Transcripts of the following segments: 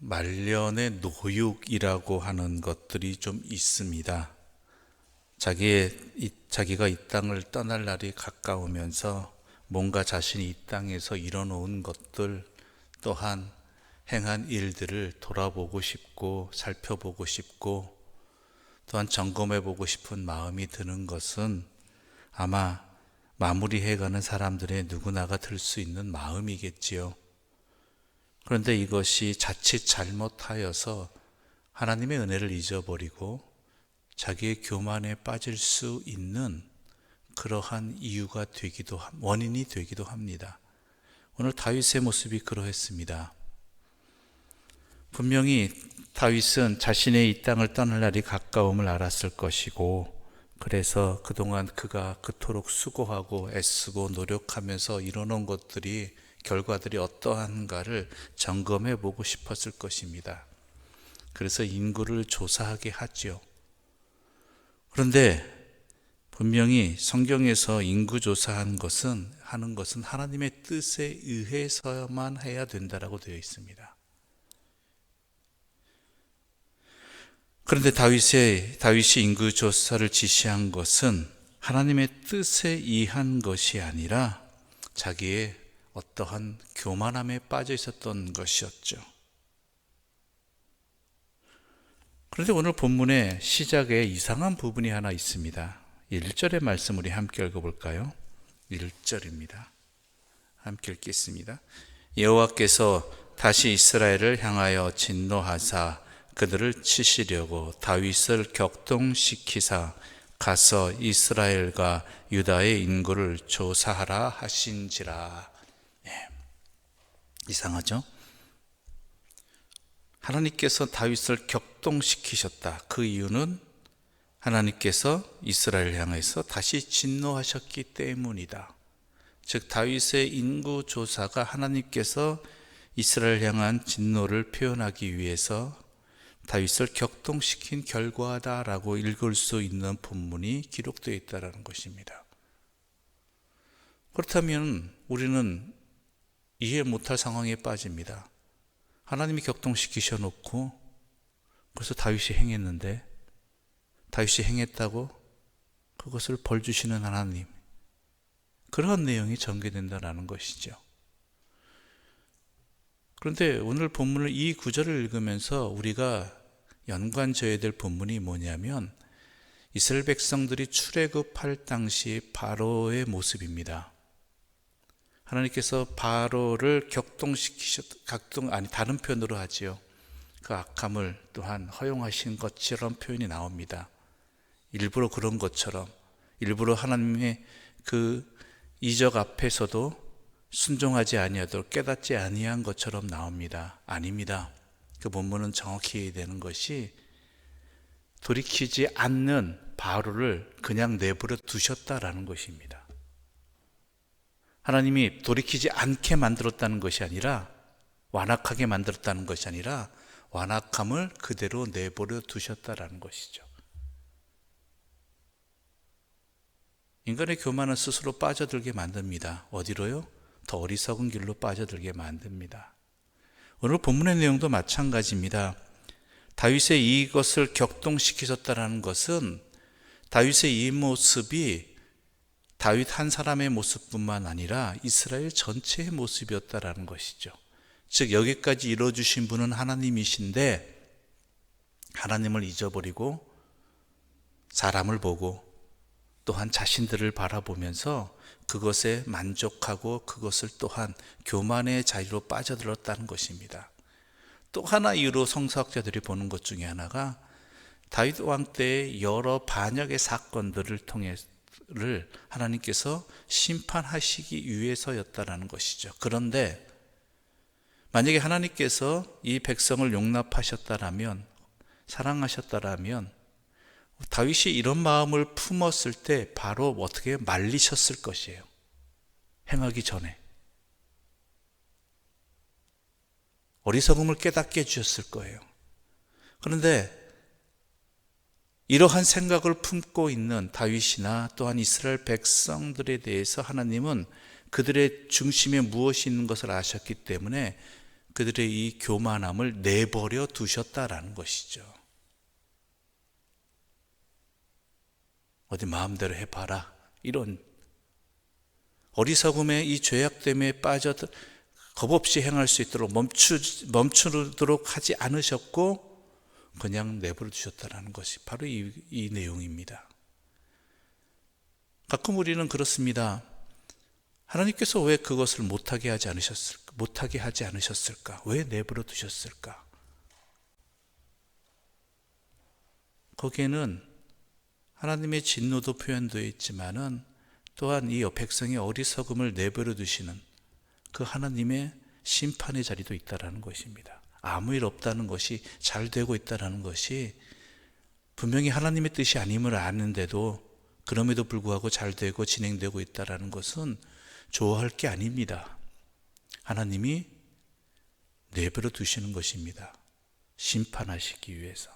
말년의 노육이라고 하는 것들이 좀 있습니다. 자기가 이 땅을 떠날 날이 가까우면서 뭔가 자신이 이 땅에서 이뤄놓은 것들 또한 행한 일들을 돌아보고 싶고 살펴보고 싶고 또한 점검해보고 싶은 마음이 드는 것은 아마 마무리해가는 사람들의 누구나가 들 수 있는 마음이겠지요. 그런데 이것이 자칫 잘못하여서 하나님의 은혜를 잊어버리고 자기의 교만에 빠질 수 있는 그러한 이유가 원인이 되기도 합니다. 오늘 다윗의 모습이 그러했습니다. 분명히 다윗은 자신의 이 땅을 떠날 날이 가까움을 알았을 것이고, 그래서 그동안 그가 그토록 수고하고 애쓰고 노력하면서 이뤄놓은 것들이 결과들이 어떠한가를 점검해 보고 싶었을 것입니다. 그래서 인구를 조사하게 하지요. 그런데 분명히 성경에서 인구 조사하는 것은 하나님의 뜻에 의해서만 해야 된다라고 되어 있습니다. 그런데 다윗이 인구 조사를 지시한 것은 하나님의 뜻에 의한 것이 아니라 자기의 어떠한 교만함에 빠져 있었던 것이었죠. 그런데 오늘 본문의 시작에 이상한 부분이 하나 있습니다. 1절의 말씀 우리 함께 읽어볼까요? 1절입니다. 함께 읽겠습니다. 여호와께서 다시 이스라엘을 향하여 진노하사 그들을 치시려고 다윗을 격동시키사 가서 이스라엘과 유다의 인구를 조사하라 하신지라. 이상하죠? 하나님께서 다윗을 격동시키셨다. 그 이유는 하나님께서 이스라엘을 향해서 다시 진노하셨기 때문이다. 즉 다윗의 인구 조사가 하나님께서 이스라엘 향한 진노를 표현하기 위해서 다윗을 격동시킨 결과다라고 읽을 수 있는 본문이 기록되어 있다는 것입니다. 그렇다면 우리는 이해 못할 상황에 빠집니다. 하나님이 격동시키셔 놓고 그래서 다윗이 행했는데, 다윗이 행했다고 그것을 벌 주시는 하나님, 그런 내용이 전개된다는 것이죠. 그런데 오늘 본문을 이 구절을 읽으면서 우리가 연관져야 될 본문이 뭐냐면 이스라엘 백성들이 출애굽할 당시 바로의 모습입니다. 하나님께서 바로를 다른 표현으로 하지요. 그 악함을 또한 허용하신 것처럼 표현이 나옵니다. 일부러 그런 것처럼, 일부러 하나님의 그 이적 앞에서도 순종하지 아니하도록 깨닫지 아니한 것처럼 나옵니다. 아닙니다. 그 본문은 정확히 해야 되는 것이 돌이키지 않는 바로를 그냥 내버려 두셨다라는 것입니다. 하나님이 돌이키지 않게 만들었다는 것이 아니라, 완악하게 만들었다는 것이 아니라 완악함을 그대로 내버려 두셨다라는 것이죠. 인간의 교만은 스스로 빠져들게 만듭니다. 어디로요? 더 어리석은 길로 빠져들게 만듭니다. 오늘 본문의 내용도 마찬가지입니다. 다윗의 이것을 격동시키셨다는 것은 다윗의 이 모습이 다윗 한 사람의 모습뿐만 아니라 이스라엘 전체의 모습이었다라는 것이죠. 즉 여기까지 이뤄주신 분은 하나님이신데 하나님을 잊어버리고 사람을 보고 또한 자신들을 바라보면서 그것에 만족하고 그것을 또한 교만의 자유로 빠져들었다는 것입니다. 또 하나 이유로 성서학자들이 보는 것 중에 하나가 다윗 왕 때의 여러 반역의 사건들을 통해를 하나님께서 심판하시기 위해서였다라는 것이죠. 그런데 만약에 하나님께서 이 백성을 용납하셨다라면, 사랑하셨다라면 다윗이 이런 마음을 품었을 때 바로 어떻게 말리셨을 것이에요. 행하기 전에 어리석음을 깨닫게 해주셨을 거예요. 그런데 이러한 생각을 품고 있는 다윗이나 또한 이스라엘 백성들에 대해서 하나님은 그들의 중심에 무엇이 있는 것을 아셨기 때문에 그들의 이 교만함을 내버려 두셨다라는 것이죠. 어디 마음대로 해봐라, 이런 어리석음의 이 죄악됨에 빠져 겁없이 행할 수 있도록 멈추도록 하지 않으셨고 그냥 내버려 두셨다는 것이 바로 이 내용입니다. 가끔 우리는 그렇습니다. 하나님께서 왜 그것을 못하게 하지 않으셨을까? 왜 내버려 두셨을까? 거기에는 하나님의 진노도 표현되어 있지만은 또한 이 백성의 어리석음을 내버려 두시는 그 하나님의 심판의 자리도 있다라는 것입니다. 아무 일 없다는 것이, 잘 되고 있다라는 것이 분명히 하나님의 뜻이 아님을 아는데도 그럼에도 불구하고 잘 되고 진행되고 있다라는 것은 좋아할 게 아닙니다. 하나님이 내버려 두시는 것입니다. 심판하시기 위해서.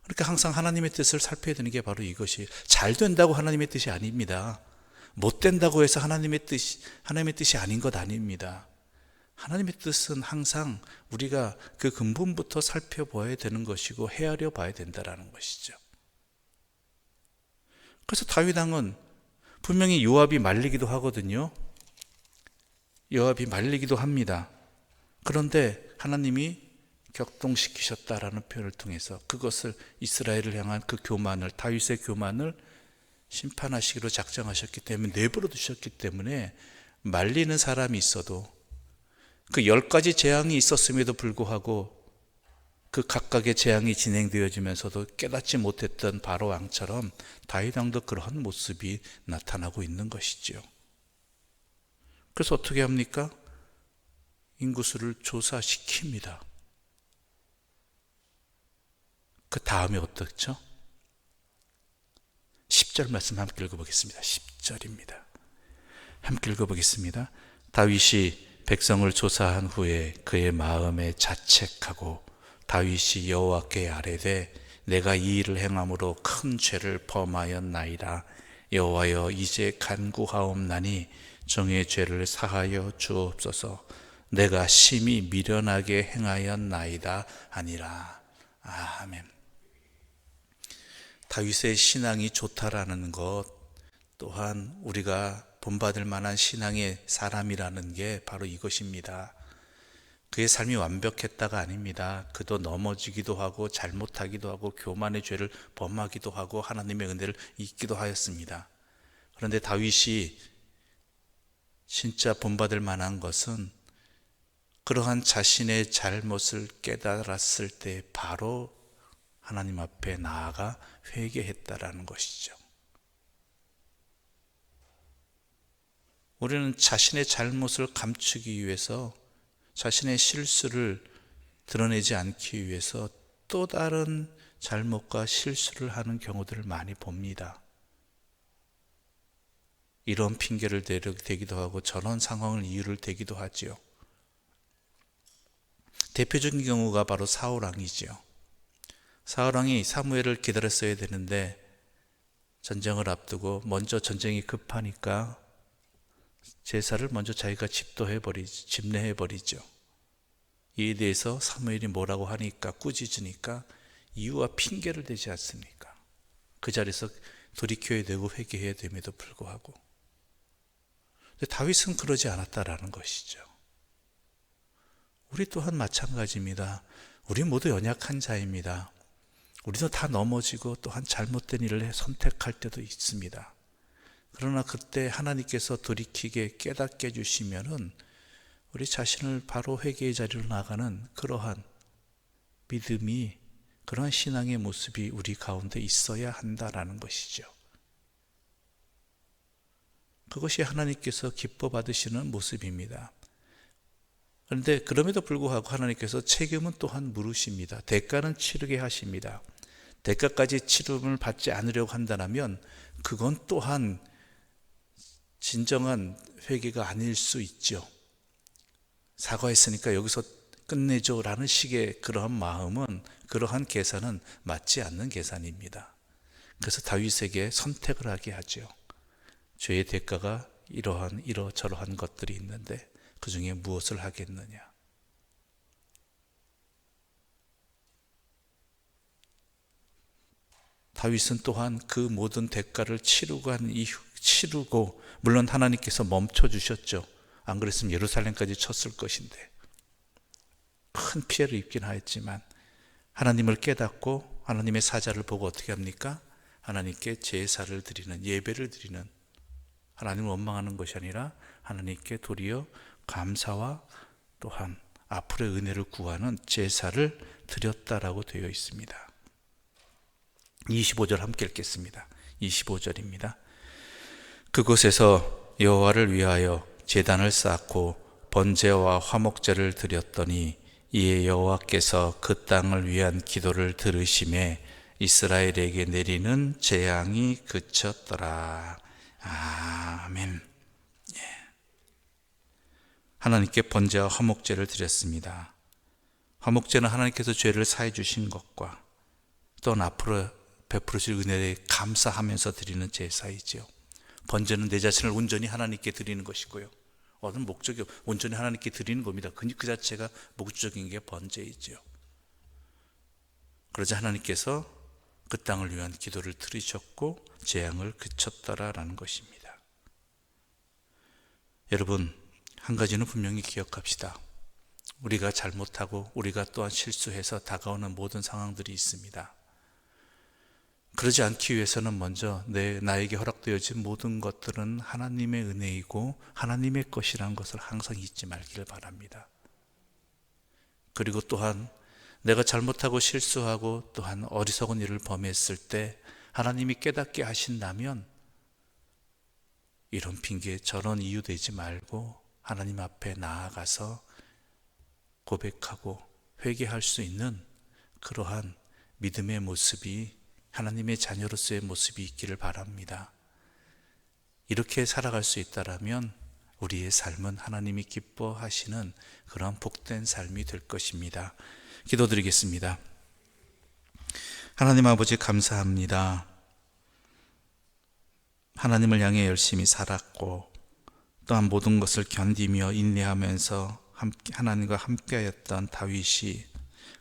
그러니까 항상 하나님의 뜻을 살펴야 되는 게 바로 이것이, 잘 된다고 하나님의 뜻이 아닙니다. 못 된다고 해서 하나님의 뜻이 아닌 것 아닙니다. 하나님의 뜻은 항상 우리가 그 근본부터 살펴봐야 되는 것이고 헤아려 봐야 된다는 것이죠. 그래서 다윗 왕은 분명히 요압이 말리기도 하거든요. 요압이 말리기도 합니다. 그런데 하나님이 격동시키셨다라는 표현을 통해서 그것을 이스라엘을 향한 그 교만을, 다윗의 교만을 심판하시기로 작정하셨기 때문에 내버려 두셨기 때문에 말리는 사람이 있어도 그 10가지 재앙이 있었음에도 불구하고 그 각각의 재앙이 진행되어지면서도 깨닫지 못했던 바로 왕처럼 다윗 왕도 그러한 모습이 나타나고 있는 것이지요. 그래서 어떻게 합니까? 인구수를 조사시킵니다. 그 다음에 어떻죠? 10절 말씀 함께 읽어보겠습니다. 10절입니다. 함께 읽어보겠습니다. 다윗이 백성을 조사한 후에 그의 마음에 자책하고 다윗이 여호와께 아뢰되 내가 이 일을 행함으로 큰 죄를 범하였나이다. 여호와여 이제 간구하옵나니 정의 죄를 사하여 주옵소서. 내가 심히 미련하게 행하였나이다 하니라. 아멘. 다윗의 신앙이 좋다라는 것, 또한 우리가 본받을 만한 신앙의 사람이라는 게 바로 이것입니다. 그의 삶이 완벽했다가 아닙니다. 그도 넘어지기도 하고 잘못하기도 하고 교만의 죄를 범하기도 하고 하나님의 은혜를 잊기도 하였습니다. 그런데 다윗이 진짜 본받을 만한 것은 그러한 자신의 잘못을 깨달았을 때 바로 하나님 앞에 나아가 회개했다라는 것이죠. 우리는 자신의 잘못을 감추기 위해서, 자신의 실수를 드러내지 않기 위해서 또 다른 잘못과 실수를 하는 경우들을 많이 봅니다. 이런 핑계를 대기도 하고 저런 상황을 이유를 대기도 하지요. 대표적인 경우가 바로 사울 왕이지요. 사울 왕이 사무엘을 기다렸어야 되는데 전쟁을 앞두고 먼저 전쟁이 급하니까 제사를 먼저 자기가 집례해버리죠. 이에 대해서 사무엘이 뭐라고 하니까, 꾸짖으니까 이유와 핑계를 대지 않습니까? 그 자리에서 돌이켜야 되고 회개해야 됨에도 불구하고. 근데 다윗은 그러지 않았다라는 것이죠. 우리 또한 마찬가지입니다. 우리 모두 연약한 자입니다. 우리도 다 넘어지고 또한 잘못된 일을 선택할 때도 있습니다. 그러나 그때 하나님께서 돌이키게 깨닫게 해주시면은 우리 자신을 바로 회개의 자리로 나가는 그러한 믿음이, 그러한 신앙의 모습이 우리 가운데 있어야 한다라는 것이죠. 그것이 하나님께서 기뻐 받으시는 모습입니다. 그런데 그럼에도 불구하고 하나님께서 책임은 또한 물으십니다. 대가는 치르게 하십니다. 대가까지 치름을 받지 않으려고 한다면 그건 또한 진정한 회개가 아닐 수 있죠. 사과했으니까 여기서 끝내줘 라는 식의 그러한 마음은, 그러한 계산은 맞지 않는 계산입니다. 그래서 다윗에게 선택을 하게 하죠. 죄의 대가가 이러저러한 것들이 있는데 그 중에 무엇을 하겠느냐? 다윗은 또한 그 모든 대가를 치르고 물론 하나님께서 멈춰주셨죠. 안 그랬으면 예루살렘까지 쳤을 것인데 큰 피해를 입긴 하였지만 하나님을 깨닫고 하나님의 사자를 보고 어떻게 합니까? 하나님께 제사를 드리는, 예배를 드리는, 하나님을 원망하는 것이 아니라 하나님께 도리어 감사와 또한 앞으로의 은혜를 구하는 제사를 드렸다라고 되어 있습니다. 25절 함께 읽겠습니다. 25절입니다. 그곳에서 여호와를 위하여 제단을 쌓고 번제와 화목제를 드렸더니 이에 여호와께서 그 땅을 위한 기도를 들으심에 이스라엘에게 내리는 재앙이 그쳤더라. 아멘. 하나님께 번제와 화목제를 드렸습니다. 화목제는 하나님께서 죄를 사해 주신 것과 또한 앞으로 베풀으실 은혜에 감사하면서 드리는 제사이지요. 번제는 내 자신을 온전히 하나님께 드리는 것이고요. 어떤 목적이 온전히 하나님께 드리는 겁니다. 그 자체가 목적인 게 번제이지요. 그러자 하나님께서 그 땅을 위한 기도를 들으셨고 재앙을 그쳤더라라는 것입니다. 여러분, 한 가지는 분명히 기억합시다. 우리가 잘못하고 우리가 또한 실수해서 다가오는 모든 상황들이 있습니다. 그러지 않기 위해서는 먼저 나에게 허락되어진 모든 것들은 하나님의 은혜이고 하나님의 것이라는 것을 항상 잊지 말기를 바랍니다. 그리고 또한 내가 잘못하고 실수하고 또한 어리석은 일을 범했을 때 하나님이 깨닫게 하신다면 이런 핑계 저런 이유 대지 말고 하나님 앞에 나아가서 고백하고 회개할 수 있는 그러한 믿음의 모습이 하나님의 자녀로서의 모습이 있기를 바랍니다. 이렇게 살아갈 수 있다라면 우리의 삶은 하나님이 기뻐하시는 그런 복된 삶이 될 것입니다. 기도드리겠습니다. 하나님 아버지 감사합니다. 하나님을 향해 열심히 살았고 또한 모든 것을 견디며 인내하면서 하나님과 함께하였던 다윗이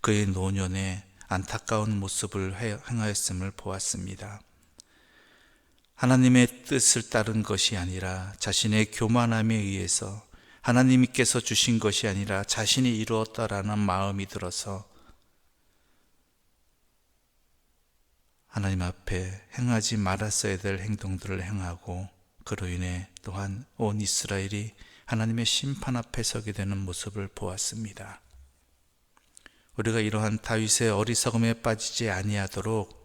그의 노년에 안타까운 모습을 행하였음을 보았습니다. 하나님의 뜻을 따른 것이 아니라 자신의 교만함에 의해서 하나님께서 주신 것이 아니라 자신이 이루었다라는 마음이 들어서 하나님 앞에 행하지 말았어야 될 행동들을 행하고 그로 인해 또한 온 이스라엘이 하나님의 심판 앞에 서게 되는 모습을 보았습니다. 우리가 이러한 다윗의 어리석음에 빠지지 아니하도록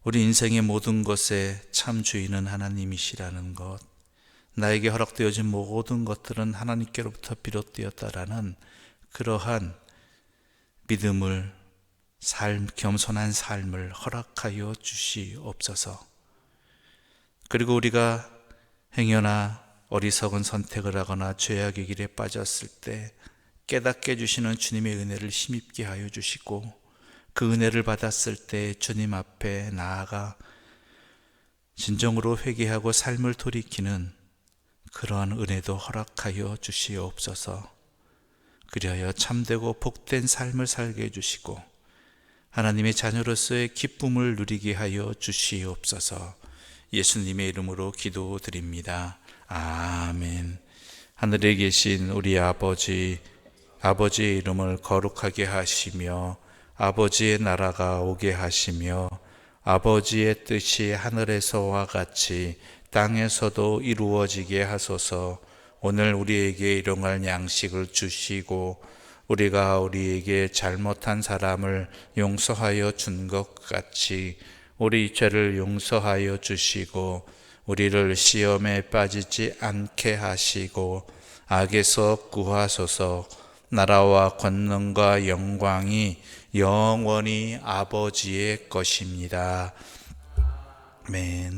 우리 인생의 모든 것에 참 주인은 하나님이시라는 것, 나에게 허락되어진 모든 것들은 하나님께로부터 비롯되었다라는 그러한 믿음을 겸손한 삶을 허락하여 주시옵소서. 그리고 우리가 행여나 어리석은 선택을 하거나 죄악의 길에 빠졌을 때 깨닫게 해주시는 주님의 은혜를 힘입게 하여 주시고 그 은혜를 받았을 때 주님 앞에 나아가 진정으로 회개하고 삶을 돌이키는 그러한 은혜도 허락하여 주시옵소서. 그리하여 참되고 복된 삶을 살게 해주시고 하나님의 자녀로서의 기쁨을 누리게 하여 주시옵소서. 예수님의 이름으로 기도드립니다. 아멘. 하늘에 계신 우리 아버지의 이름을 거룩하게 하시며 아버지의 나라가 오게 하시며 아버지의 뜻이 하늘에서와 같이 땅에서도 이루어지게 하소서. 오늘 우리에게 일용할 양식을 주시고 우리가 우리에게 잘못한 사람을 용서하여 준 것 같이 우리 죄를 용서하여 주시고 우리를 시험에 빠지지 않게 하시고 악에서 구하소서. 나라와 권능과 영광이 영원히 아버지의 것입니다. 아멘.